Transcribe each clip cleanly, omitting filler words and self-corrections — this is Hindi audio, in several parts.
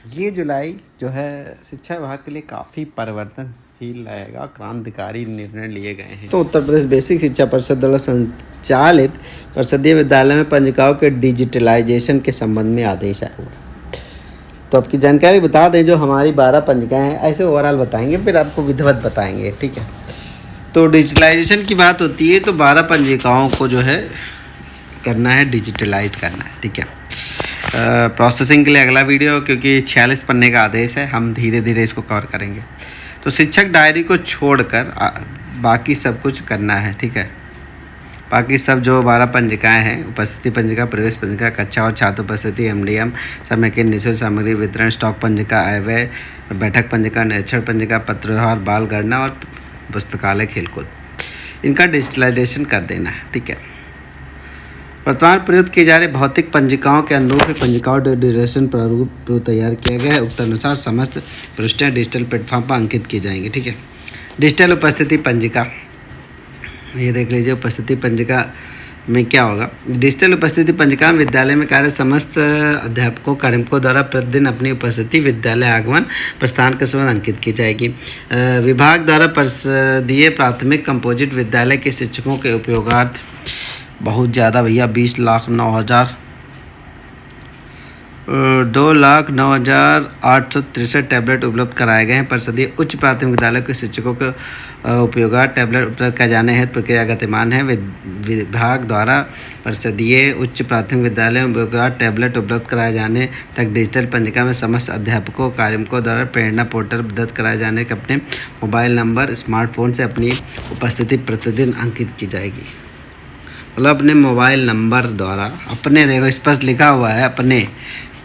ये जुलाई जो है शिक्षा विभाग के लिए काफ़ी परिवर्तनशील रहेगा, क्रांतिकारी निर्णय लिए गए हैं। तो उत्तर प्रदेश बेसिक शिक्षा परिषद द्वारा संचालित परिषदीय विद्यालय में पंजिकाओं के डिजिटलाइजेशन के संबंध में आदेश आया हुआ है। तो आपकी जानकारी बता दें, जो हमारी 12 पंजिकाएं हैं, ऐसे ओवरऑल बताएंगे, फिर आपको विधिवत बताएंगे, ठीक है। तो डिजिटलाइजेशन की बात होती है तो 12 पंजिकाओं को जो है करना है, डिजिटलाइज करना है, ठीक है। प्रोसेसिंग के लिए अगला वीडियो, क्योंकि 46 पन्ने का आदेश है, हम धीरे धीरे इसको कवर करेंगे। तो शिक्षक डायरी को छोड़कर बाकी सब कुछ करना है, ठीक है। बाकी सब जो 12 पंजिकाएँ हैं, उपस्थिति पंजिका, प्रवेश पंजिका, कक्षा और छात्र उपस्थिति, एमडीएम, समय के निःशुल्क सामग्री वितरण, स्टॉक पंजिका, आयव्यय, बैठक पंजिका, निरीक्षण पंजिका, पत्र व्यवहार, बाल गणना और पुस्तकालय खेलकूद, इनका डिजिटलाइजेशन कर देना है, ठीक है। वर्तमान प्रयुक्त की जा रही भौतिक पंजिकाओं के अनुरूप पंजिकाओं डिजिटलाइजेशन प्रारूप तैयार किया गया है। उक्त अनुसार समस्त पृष्ठें डिजिटल प्लेटफॉर्म पर अंकित की जाएंगी, ठीक है। डिजिटल उपस्थिति पंजिका, ये देख लीजिए। उपस्थिति पंजिका में क्या होगा? डिजिटल उपस्थिति पंजिका में विद्यालय में कार्य समस्त अध्यापकों कार्मिकों द्वारा प्रतिदिन अपनी उपस्थिति, विद्यालय आगमन, प्रस्थान के समय अंकित की जाएगी। विभाग द्वारा परिषदीय प्राथमिक कंपोजिट विद्यालय के शिक्षकों के उपयोगार्थ बहुत ज़्यादा भैया 2,09,863 टैबलेट उपलब्ध कराए गए हैं। परिषदीय उच्च प्राथमिक विद्यालय के शिक्षकों के उपयोगार्थ टैबलेट उपलब्ध किए जाने हेतु प्रक्रिया गतिमान है। विभाग द्वारा परिषदीय उच्च प्राथमिक विद्यालय में उपयोगार्थ टैबलेट उपलब्ध कराए जाने तक डिजिटल पंजिका में समस्त अध्यापकों कार्मिकों द्वारा प्रेरणा पोर्टल दर्ज कराए जाने के अपने मोबाइल नंबर, स्मार्टफोन से अपनी उपस्थिति प्रतिदिन अंकित की जाएगी। मतलब अपने मोबाइल नंबर द्वारा अपने, देखो स्पष्ट लिखा हुआ है, अपने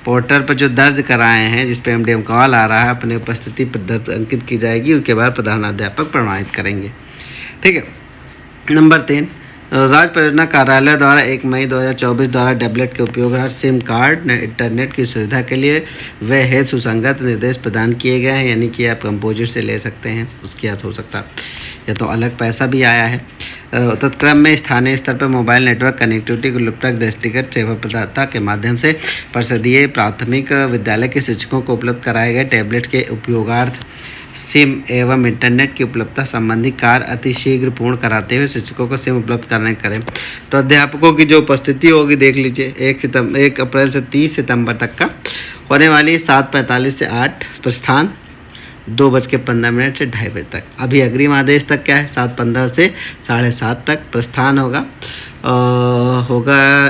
पोर्टल पर जो दर्ज कराए हैं, जिस पे एमडीएम कॉल आ रहा है, अपनी उपस्थिति पर दर्ज अंकित की जाएगी। उसके बाद प्रधानाध्यापक प्रमाणित करेंगे, ठीक है। नंबर 3, राज्य परियोजना कार्यालय द्वारा 1 मई 2024 द्वारा टैबलेट के उपयोग और सिम कार्ड इंटरनेट की सुविधा के लिए वे हेतु सुसंगत निर्देश प्रदान किए गए हैं। यानी कि आप कंपोजिट से ले सकते हैं, उसके साथ हो सकता है, या तो अलग पैसा भी आया है। तत्क्रम में स्थानीय स्तर पर मोबाइल नेटवर्क कनेक्टिविटी को लैपटॉप दृष्टिगत सेवा प्रदाता के माध्यम से परिषदीय प्राथमिक विद्यालय के शिक्षकों को उपलब्ध कराए गए टैबलेट के उपयोगार्थ सिम एवं इंटरनेट की उपलब्धता संबंधी कार्य अतिशीघ्र पूर्ण कराते हुए शिक्षकों को सिम उपलब्ध करने करें। तो अध्यापकों की जो उपस्थिति होगी देख लीजिए, 1 अप्रैल से 30 सितंबर तक का होने वाली 7:45 से 8 प्रस्थान, 2:15 से 2:30 बजे तक। अभी अग्रिम आदेश तक क्या है? 7:15 से 7:30 तक प्रस्थान होगा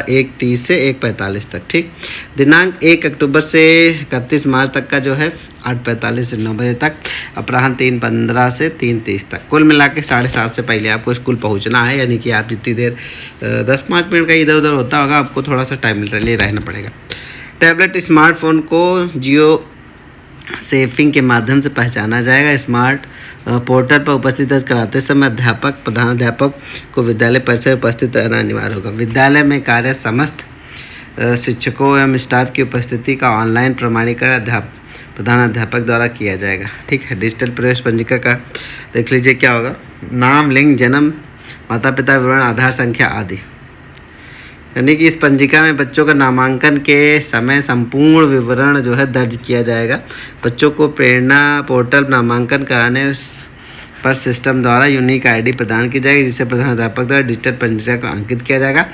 1:30 से 1:45 तक, ठीक। दिनांक 1 अक्टूबर से 31 मार्च तक का जो है 8:45 से 9 बजे तक, अपराह्न 3:15 से 3:30 तक। कुल मिला के 7:30 से पहले आपको स्कूल पहुंचना है। यानी कि आप जितनी देर 10-5 मिनट का इधर उधर होता होगा, आपको थोड़ा सा टाइम लिए रहना पड़ेगा। टैबलेट स्मार्टफोन को जियो सेफिंग के माध्यम से पहचाना जाएगा। स्मार्ट पोर्टल पर उपस्थित दर्ज कराते समय अध्यापक प्रधानाध्यापक को विद्यालय परिसर में उपस्थित रहना अनिवार्य होगा। विद्यालय में कार्य समस्त शिक्षकों एवं स्टाफ की उपस्थिति का ऑनलाइन प्रमाणीकरण प्रधानाध्यापक द्वारा किया जाएगा, ठीक है। डिजिटल प्रवेश पंजिका का देख लीजिए क्या होगा। नाम, लिंग, जन्म, माता पिता विवरण, आधार संख्या आदि। यानी कि इस पंजिका में बच्चों का नामांकन के समय संपूर्ण विवरण जो है दर्ज किया जाएगा। बच्चों को प्रेरणा पोर्टल नामांकन कराने पर सिस्टम द्वारा यूनिक आईडी प्रदान की जाएगी, जिसे प्रधानाध्यापक द्वारा डिजिटल पंजिका को अंकित किया जाएगा।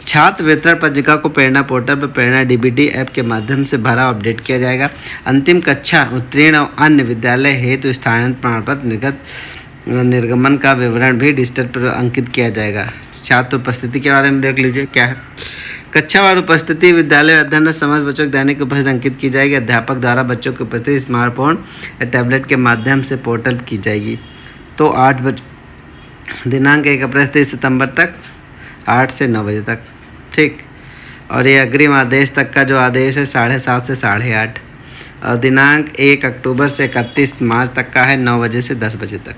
छात्र वितरण पंजिका को प्रेरणा पोर्टल पर प्रेरणा डीबीटी ऐप के माध्यम से भरा अपडेट किया जाएगा। अंतिम कक्षा उत्तीर्ण और अन्य विद्यालय हेतु स्थानांतरण प्रमाण पत्र निर्गमन का विवरण भी डिजिटल पर अंकित किया जाएगा। छात्र उपस्थिति के बारे में देख लीजिए क्या है। कक्षावार उपस्थिति विद्यालय अध्ययन समस्त बच्चों की दैनिक उपस्थिति अंकित की जाएगी। अध्यापक द्वारा बच्चों की उपस्थिति स्मार्टफोन या टैबलेट के माध्यम से पोर्टल की जाएगी। तो 8 बजे, दिनांक 1 अप्रैल से 30 सितंबर तक 8 से 9 बजे तक, ठीक। और ये अग्रिम आदेश तक का जो आदेश है 7:30 से 8:30, और दिनांक 1 अक्टूबर से 31 मार्च तक का है 9 बजे से 10 बजे तक,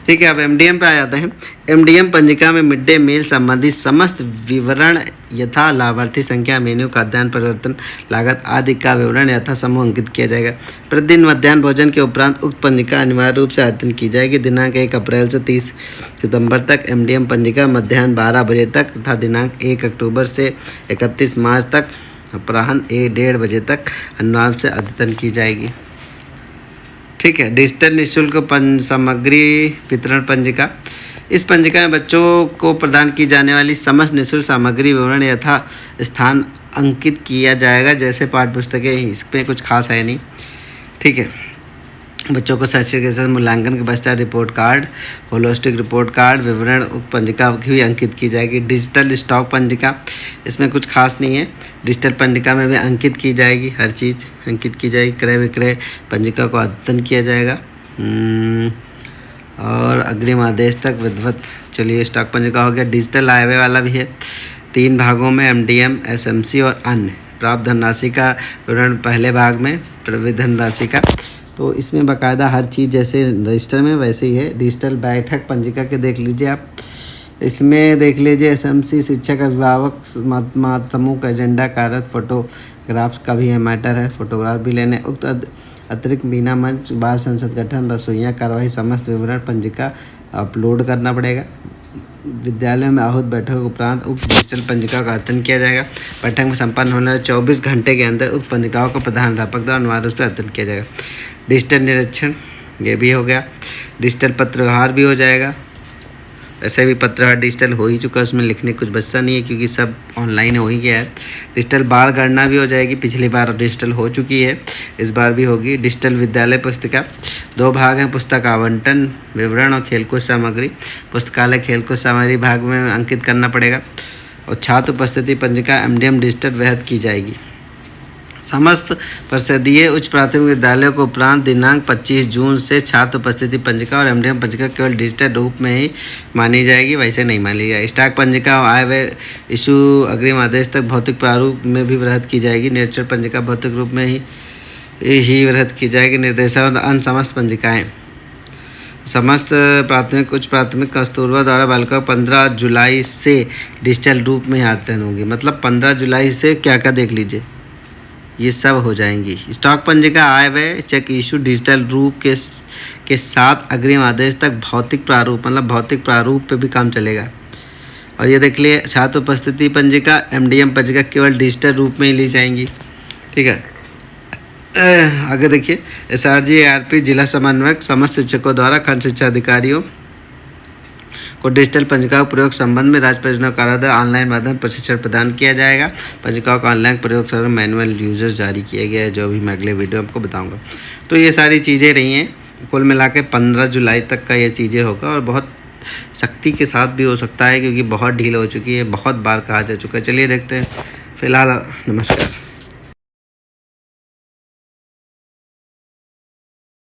ठीक है। अब एमडीएम पे आ जाते हैं। एमडीएम पंजिका में मिड डे मील संबंधी समस्त विवरण यथा लाभार्थी संख्या, मेन्यू का अध्ययन परिवर्तन, लागत आदि का विवरण यथा समूह अंकित किया जाएगा। प्रतिदिन मध्याह्न भोजन के उपरांत उक्त पंजिका अनिवार्य रूप से अध्ययन की जाएगी। दिनांक 1 अप्रैल से 30 सितंबर तक एमडीएम पंजिका मध्याह्न 12 बजे तक तथा दिनांक 1 अक्टूबर से 31 मार्च तक अपराह्न 1-1:30 बजे तक अनुनाद से अद्यतन की जाएगी। ठीक है। डिजिटल निःशुल्क सामग्री वितरण पंजिका। इस पंजिका में बच्चों को प्रदान की जाने वाली समस्त निःशुल्क सामग्री विवरण यथा स्थान अंकित किया जाएगा, जैसे पाठ्य पुस्तकें। इसमें कुछ खास है नहीं। ठीक है। बच्चों को शैक्षिक के साथ मूल्यांकन के पश्चात रिपोर्ट कार्ड, होलोस्टिक रिपोर्ट कार्ड विवरण उक्त पंजिका की भी अंकित की जाएगी। डिजिटल स्टॉक पंजिका, इसमें कुछ खास नहीं है। डिजिटल पंजिका में भी अंकित की जाएगी, हर चीज़ अंकित की जाएगी। क्रय विक्रय पंजिका को अद्यतन किया जाएगा और अग्रिम आदेश तक विधिवत। चलिए, स्टॉक पंजिका हो गया। डिजिटल आय व्यय वाला भी है, 3 भागों में, एमडीएम, एसएमसी और अन्य। प्राप्त धनराशि का विवरण पहले भाग में, प्रविधि धनराशि का। तो इसमें बाकायदा हर चीज़ जैसे रजिस्टर में वैसे ही है। डिजिटल बैठक पंजिका के देख लीजिए आप। इसमें देख लीजिए एसएमसी शिक्षक अभिभावक समूह का एजेंडा, कारक, फोटोग्राफ्स का भी है मैटर है, फोटोग्राफ भी लेने। उक्त अतिरिक्त बीना मंच, बाल संसद गठन, रसोइयाँ, कार्यवाही, समस्त विवरण पंजिका अपलोड करना पड़ेगा। विद्यालयों में आहूत बैठक उपरांत उक्त डिजिटल पंजिका का अध्ययन किया जाएगा। बैठक में संपन्न होने वाले 24 घंटे के अंदर उक्त पंजिकाओं को प्रधानाध्यापक द्वारा अनिवार्य रूप से अध्ययन किया जाएगा। डिजिटल निरीक्षण, ये भी हो गया। डिजिटल पत्र व्यवहार भी हो जाएगा। वैसे भी पत्र व्यवहार डिजिटल हो ही चुका है, उसमें लिखने कुछ बचता नहीं है क्योंकि सब ऑनलाइन हो ही गया है। डिजिटल बार गणना भी हो जाएगी, पिछली बार डिजिटल हो चुकी है, इस बार भी होगी। डिजिटल विद्यालय पुस्तिका, 2 भाग हैं, पुस्तक आवंटन विवरण और खेलकूद सामग्री। पुस्तकालय खेलकूद सामग्री भाग में अंकित करना पड़ेगा और छात्र उपस्थिति पंजिका एमडीएम डिजिटल वहद की जाएगी। समस्त परिषदीय उच्च प्राथमिक विद्यालयों को उपरांत दिनांक 25 जून से छात्र उपस्थिति पंजिका और एमडीएम पंजिका केवल डिजिटल रूप में ही मानी जाएगी, वैसे नहीं मानी जाएगी। स्टॉक पंजिका आय व्यय इशू अग्रिम आदेश तक भौतिक प्रारूप में भी वृहद की जाएगी। निरीक्षण पंजिका भौतिक रूप में ही वृहद की जाएगी। निर्देशक और अन्य समस्त पंजिकाएँ समस्त प्राथमिक उच्च प्राथमिक कस्तूरबा द्वारा बालिकाओं 15 जुलाई से डिजिटल रूप में अध्ययन होगी। मतलब 15 जुलाई से क्या क्या देख लीजिए, ये सब हो जाएंगी। स्टॉक पंजिका आय व्यय चेक इशू डिजिटल रूप के साथ अग्रिम आदेश तक भौतिक प्रारूप, मतलब भौतिक प्रारूप पे भी काम चलेगा। और ये देख लिए छात्र उपस्थिति पंजिका एमडीएम पंजिका केवल डिजिटल रूप में ही ली जाएंगी। ठीक है। आगे देखिए, एसआरजी एआरपी जिला समन्वयक समस्त शिक्षकों द्वारा खंड शिक्षा अधिकारियों को डिजिटल पंजिका प्रयोग संबंध में राज्य परियोजना कार्यालय ऑनलाइन माध्यम प्रशिक्षण प्रदान किया जाएगा। पंजिकाओं का ऑनलाइन प्रयोग सर्व मैनुअल यूजर्स जारी किया गया है, जो भी मैं अगले वीडियो आपको बताऊंगा। तो ये सारी चीज़ें रही हैं, कुल मिला के 15 जुलाई तक का ये चीज़ें होगा और बहुत सख्ती के साथ भी हो सकता है क्योंकि बहुत ढील हो चुकी है, बहुत बार कहा जा चुका है। चलिए देखते हैं। फिलहाल नमस्कार।